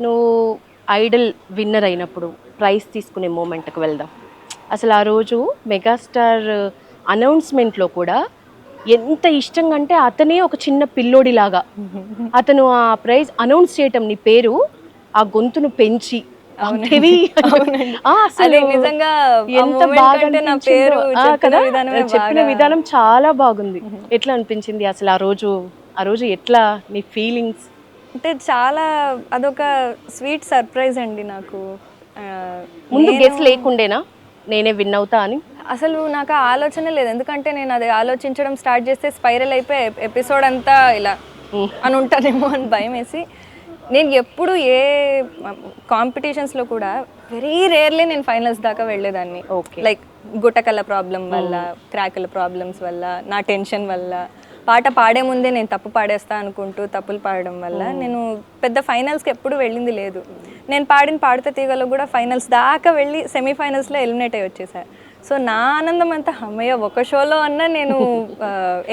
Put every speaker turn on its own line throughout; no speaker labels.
నువ్వు Idol winner అయినప్పుడు praise తీసుకునే మూమెంట్కి వెళ్దాం. అసలు ఆ రోజు మెగాస్టార్ అనౌన్స్మెంట్లో కూడా ఎంత ఇష్టంగా అంటే అతనే ఒక చిన్న పిల్లోడిలాగా అతను ఆ ప్రైజ్ అనౌన్స్ చేయటం నీ పేరు ఆ గొంతును పెంచి
అవునండి.
అసలు
నిజంగా
ఎంత బాగా అనిపించిందో కదా, చెప్పిన
బాగా
విధానం చాలా బాగుంది. ఎట్లా అనిపించింది అసలు ఆ రోజు ఎట్లా నీ ఫీలింగ్స్?
అంటే చాలా అదొక స్వీట్ సర్ప్రైజ్ అండి నాకు.
ముందు
నేను
గెస్ లేకుండేనా నేనే విన్ అవుతా అని?
అసలు నాకు ఆ ఆలోచన లేదు. ఎందుకంటే నేను అది ఆలోచించడం స్టార్ట్ చేస్తే స్పైరల్ అయిపోయి ఎపిసోడ్ అంతా ఇలా అని ఉంటానేమో అని భయమేసి నేను ఎప్పుడు ఏ కాంపిటీషన్స్లో కూడా వెరీ రేర్లీ నేను ఫైనల్స్ దాకా వెళ్ళేదాన్ని.
ఓకే.
లైక్ గుట్టకల ప్రాబ్లం వల్ల, క్రాకల ప్రాబ్లమ్స్ వల్ల, నా టెన్షన్ వల్ల, పాట పాడే ముందే నేను తప్పు పాడేస్తా అనుకుంటూ తప్పులు పాడడం వల్ల నేను పెద్ద ఫైనల్స్కి ఎప్పుడు వెళ్ళింది లేదు. నేను పాడిన పాడితే తీగలో కూడా ఫైనల్స్ దాకా వెళ్ళి సెమీఫైనల్స్లో ఎలిమినేట్ అయ్యి వచ్చేసాను. సో నా ఆనందం అంతా అమ్మయ్య ఒక షోలో అన్నా నేను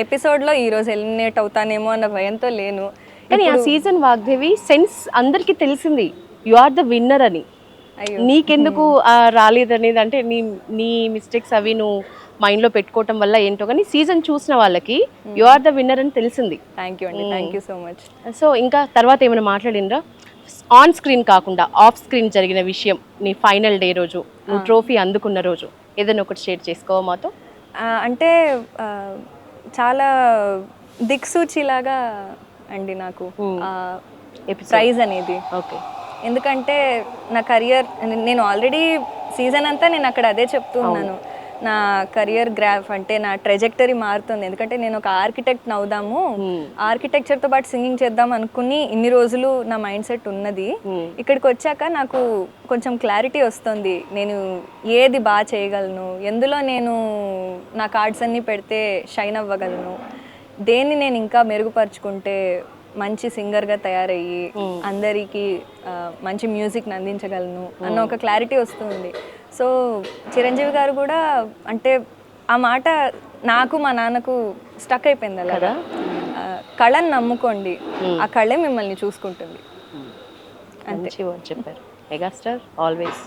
ఎపిసోడ్లో ఈరోజు ఎలిమినేట్ అవుతానేమో అన్న భయంతో లేను.
కానీ ఆ సీజన్ వాగ్దేవి సెన్స్ అందరికీ తెలిసింది, యు ఆర్ ద విన్నర్ అని. నీకెందుకు రాలేదనేది అంటే నీ నీ మిస్టేక్స్ అవి నువ్వు మైండ్లో పెట్టుకోవటం వల్ల ఏంటో, కానీ సీజన్ చూసిన వాళ్ళకి యు ఆర్ ద విన్నర్ అని తెలిసింది.
థ్యాంక్ యూ అండి, thank you so much.
So ఇంకా తర్వాత ఏమైనా మాట్లాడినరా ఆన్ స్క్రీన్ కాకుండా ఆఫ్ స్క్రీన్ జరిగిన విషయం? నీ ఫైనల్ డే రోజు నువ్వు ట్రోఫీ అందుకున్న రోజు ఏదైనా ఒకటి షేర్ చేసుకోవా మాతో?
అంటే చాలా దిక్సూచిలాగా అండి నాకు ప్రైజ్ అనేది.
ఓకే.
ఎందుకంటే నా కెరియర్, నేను ఆల్రెడీ సీజన్ అంతా నేను అక్కడ అదే చెప్తూ ఉన్నాను, నా కెరియర్ గ్రాఫ్ అంటే నా ట్రెజెక్టరీ మారుతుంది. ఎందుకంటే నేను ఒక ఆర్కిటెక్ట్ అవుదాము, ఆర్కిటెక్చర్తో పాటు సింగింగ్ చేద్దాం అనుకుని ఇన్ని రోజులు నా మైండ్ సెట్ ఉన్నది. ఇక్కడికి వచ్చాక నాకు కొంచెం క్లారిటీ వస్తుంది, నేను ఏది బాగా చేయగలను, ఎందులో నేను నా కార్డ్స్ అన్నీ పెడితే షైన్ అవ్వగలను, దేన్ని నేను ఇంకా మెరుగుపరుచుకుంటే మంచి సింగర్గా తయారయ్యి అందరికీ మంచి మ్యూజిక్ని అందించగలను అన్న ఒక క్లారిటీ వస్తుంది. సో చిరంజీవి గారు కూడా అంటే ఆ మాట నాకు మా నాన్నకు స్టక్ అయిపోయింది అలాగా. కళని నమ్ముకోండి, ఆ కళే మిమ్మల్ని చూసుకుంటుంది.
అంతే చెప్పారు మెగాస్టార్ ఆల్వేస్.